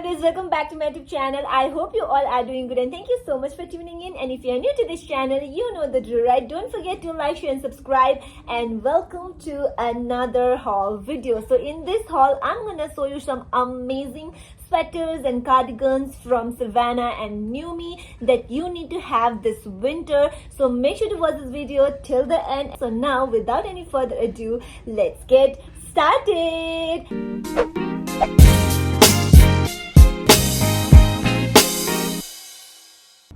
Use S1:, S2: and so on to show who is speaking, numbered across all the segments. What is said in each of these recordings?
S1: guys, welcome back to my YouTube channel. I hope you all are doing good and thank you so much for tuning in. And if you are new to this channel, you know the drill, right? Don't forget to like, share and subscribe, and welcome to another haul video. So in this haul, I'm gonna show you some amazing sweaters and cardigans from Savannah and Numi that you need to have this winter. So make sure to watch this video till the end. So now, without any further ado, let's get started.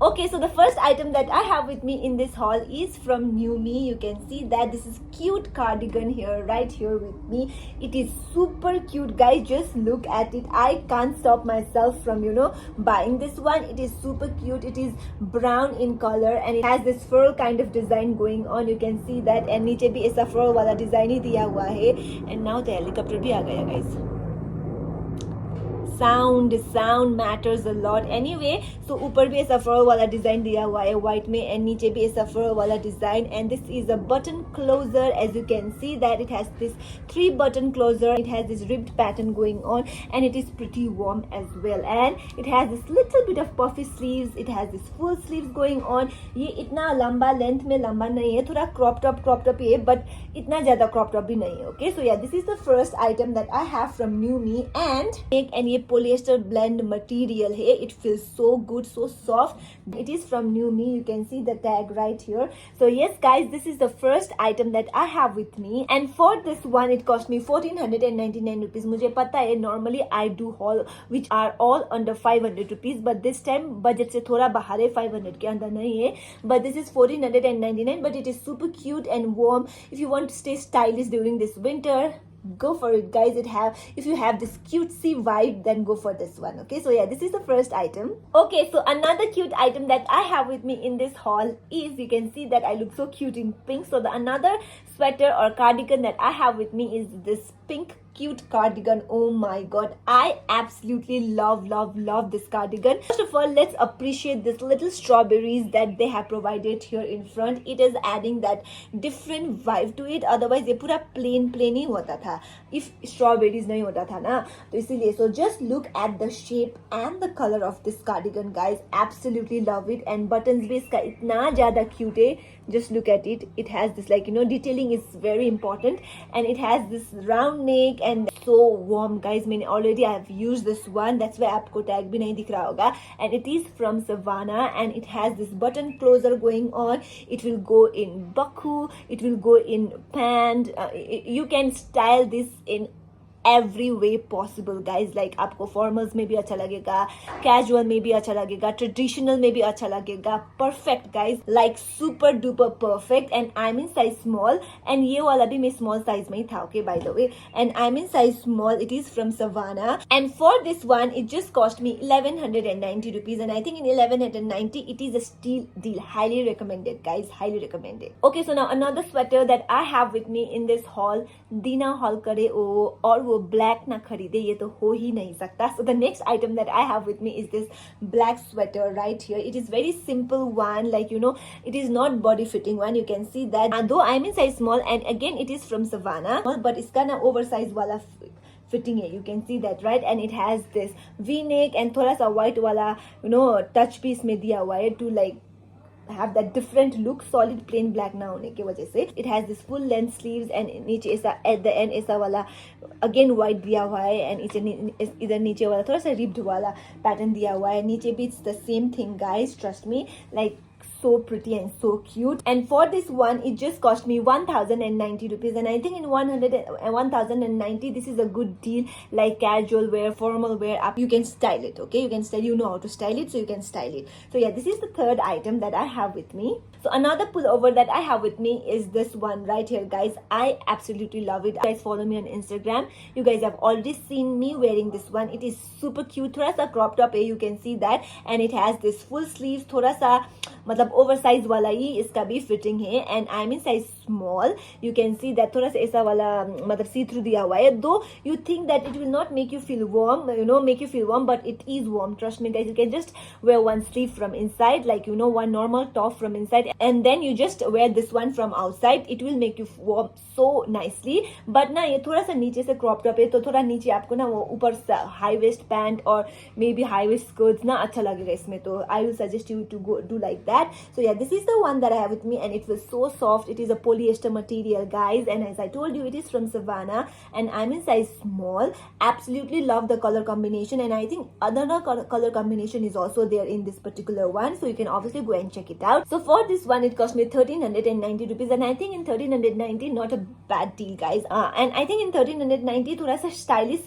S1: Okay, so the first item that I have with me in this haul is from Numi. You can see that this is cute cardigan here, right here with me. It is super cute, guys. Just look at it. I can't stop myself from, buying this one. It is super cute. It is brown in color and it has this fur kind of design going on. You can see that. And नीचे भी ऐसा fur वाला design ही दिया हुआ है. And now the helicopter भी आ गया, guys. Sound matters a lot. Anyway, so ऊपर भी ऐसा fur वाला डिजाइन दिया हुआ है white में and नीचे भी ऐसा fur वाला design. And this is a button closer. As you can see that it has this 3 button closer. It has this ribbed pattern going on and it is pretty warm as well. And it has this little bit of puffy sleeves. It has this full sleeves going on. ये इतना लंबा length में लंबा नहीं है, थोड़ा crop top ही है, but इतना ज़्यादा crop top भी नहीं है. Okay, so yeah, this is the first item that I have from Numi and ये polyester blend material है. It feels so good, so soft. It is from Numi. You can see the tag right here. So yes guys, this is the first item that I have with me and for this one it cost me 1499 rupees. मुझे पता है normally I do haul which are all under 500 rupees but this time budget से थोड़ा बाहर है, 500 के अंदर नहीं है, but this is 1499 but it is super cute and warm. If you want to stay stylish during this winter, go for it guys. If you have this cutesy vibe, then go for this one. Okay, so yeah, this is the first item. Okay, so another cute item that I have with me in this haul is, you can see that I look so cute in pink. So the another sweater or cardigan that I have with me is this pink cute cardigan. Oh my god, I absolutely love this cardigan. First of all, let's appreciate this little strawberries that they have provided here in front. It is adding that different vibe to it. Otherwise ये पूरा plain ही होता था if strawberries नहीं होता था ना, तो इसीलिए. So just look at the shape and the color of this cardigan guys. Absolutely love it. And buttons भी इसका इतना ज़्यादा cute है. Just look at it. It has this detailing is very important and it has this round neck and so warm guys. I have used this one, that's why आपको tag भी नहीं दिख रहा होगा. And it is from Savannah and it has this button closer going on. It will go in buckle, it will go in pant. You can style this in every way possible guys. Like आपको formals में भी अच्छा लगेगा, casual में भी अच्छा लगेगा, traditional में भी अच्छा लगेगा. Perfect guys, like super duper perfect. And I'm in size small and ये वाला भी मैं small size में ही था. Okay, by the way, and I'm in size small. It is from Savannah and for this one it just cost me 1190 rupees and I think in 1190 it is a steal deal. Highly recommended guys, highly recommended. Okay, so now another sweater that I have with me in this haul, Dina haul करे और वो black ना खरीदे, ये तो हो ही नहीं सकता. So the next item that I have with me is this black sweater right here. It is very simple one, it is not body fitting one. You can see that though I'm in size small and again it is from Savannah, but इसका ना oversized वाला fitting है. You can see that, right? And it has this v-neck and थोड़ा सा white वाला touch piece में दिया हुआ है to have that different look. Solid plain black ना होने की वजह से it has this full length sleeves and नीचे ऐसा at the end ऐसा वाला again white दिया हुआ है and इधर नीचे वाला थोड़ा सा ribbed वाला pattern दिया हुआ है. नीचे भी it's the same thing guys, trust me, so pretty and so cute. And for this one it just cost me 1090 rupees and I think in 1090 this is a good deal. Like casual wear, formal wear up, you can style it. Okay, you can style, how to style it, so you can style it. So yeah, this is the third item that I have with me. So another pullover that I have with me is this one right here guys. I absolutely love it. You guys follow me on Instagram, you guys have already seen me wearing this one. It is super cute. थोड़ा सा crop top है, you can see that, and it has this full sleeves. थोड़ा सा मतलब oversize वाला ही इसका भी fitting है and I'm in size small. You can see that थोड़ा सा ऐसा वाला मतलब see through दिया हुआ है. Though you think that it will not make you feel warm, make you feel warm, but it is warm. Trust me, guys. You can just wear one sleeve from inside, like one normal top from inside, and then you just wear this one from outside. It will make you warm so nicely. But ना ये थोड़ा सा नीचे से crop top है, तो थोड़ा नीचे आपको ना वो ऊपर से high waist pant और maybe high waist skirts ना अच्छा लगेगा इसमें. तो I will suggest you to go do like that. So yeah, this is the one that I have with me, and it was so soft. It is a polyester material, guys, and as I told you, it is from Savannah, and I'm in size small. Absolutely love the color combination, and I think another color combination is also there in this particular one, so you can obviously go and check it out. So for this one, it cost me 1390 rupees, and I think in 1390, not a bad deal, guys. And I think in 1390 थोड़ा सा stylish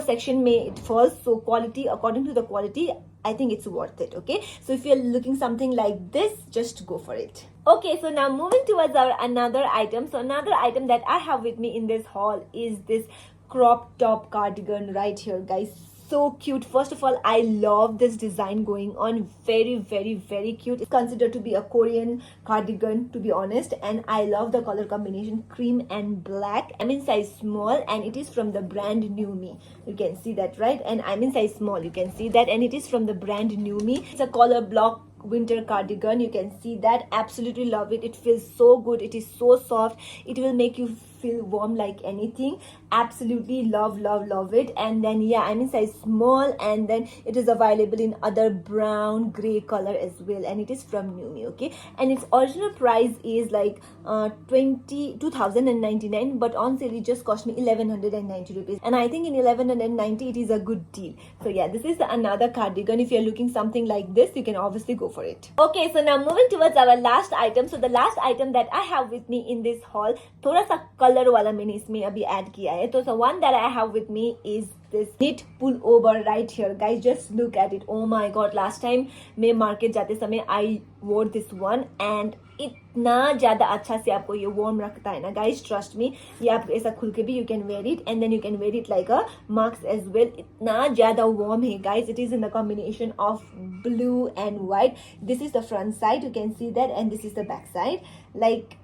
S1: section में it falls. So quality, according to the quality, I think it's worth it. Okay, so if you're looking something like this, just go for it. Okay, so now moving towards our another item. So another item that I have with me in this haul is this crop top cardigan right here, guys. So cute. First of all, I love this design going on. Very, very, very cute. It's considered to be a Korean cardigan, to be honest, and I love the color combination cream and black. I'm in size small, and it is from the brand New Me. You can see that, right? And I'm in size small, you can see that, and it is from the brand New Me. It's a collar block winter cardigan. You can see that. Absolutely love it. It feels so good. It is so soft. It will make you feel warm like anything. Absolutely love it. And then yeah, I'm in size small, and then it is available in other brown gray color as well, and it is from New Me. Okay, and its original price is like 2099, but on sale it just cost me 1190 rupees, and I think in 1190 it is a good deal. So yeah, this is another cardigan. If you're looking something like this, you can obviously go for it. Okay, so now moving towards our last item. So the last item that I have with me in this haul, थोड़ा सा colour वाला मैंने इसमें अभी add किया है. तो one that I have with me is this knit pullover right here, guys. Just look at it. Oh my god, last time मैं मार्केट जाते समय I wore this one, and इतना ज्यादा अच्छा से आपको ये warm रखता है ना, guys. Trust me, ये आप ऐसा खुल के भी you can wear it, and then you can wear it like a mask as well. इतना ज्यादा warm है, guys. It is in the combination of blue and white. This is the front side, you can see that, and this is the back side. Like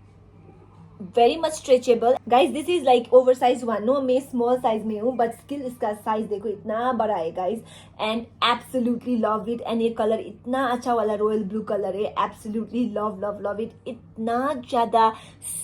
S1: very much stretchable, guys. This is like oversized one. No, मैं small size में हूँ, but still इसका size देखो इतना बड़ा है, guys. And absolutely love it. And ये color इतना अच्छा वाला royal blue color है. Absolutely love it. इतना ज़्यादा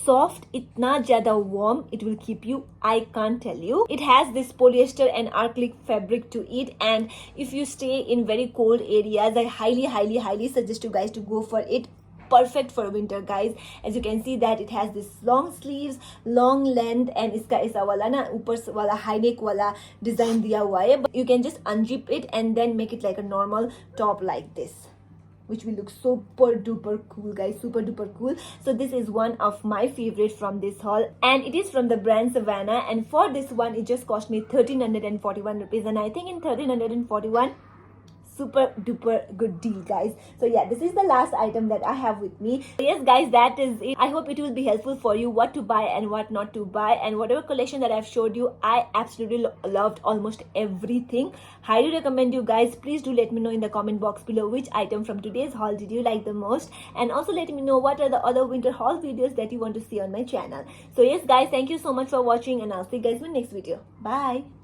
S1: soft, इतना ज़्यादा warm. It will keep you, I can't tell you. It has this polyester and acrylic fabric to it, and if you stay in very cold areas, I highly suggest you guys to go for it. Perfect for winter, guys. As you can see that it has this long sleeves, long length, and इसका ऐसा वाला ना ऊपर वाला high neck वाला design दिया हुआ है. But you can just unzip it and then make it like a normal top like this, which will look super duper cool, guys. Super duper cool. So this is one of my favorite from this haul, and it is from the brand Savannah, and for this one it just cost me 1341 rupees, and I think in 1341 super duper good deal, guys. So yeah, this is the last item that I have with me. So yes, guys, that is it. I hope it will be helpful for you what to buy and what not to buy, and whatever collection that I've showed you, I absolutely loved almost everything. Highly recommend you guys. Please do let me know in the comment box below which item from today's haul did you like the most, and also let me know what are the other winter haul videos that you want to see on my channel. So yes, guys, thank you so much for watching, and I'll see you guys in my next video. Bye.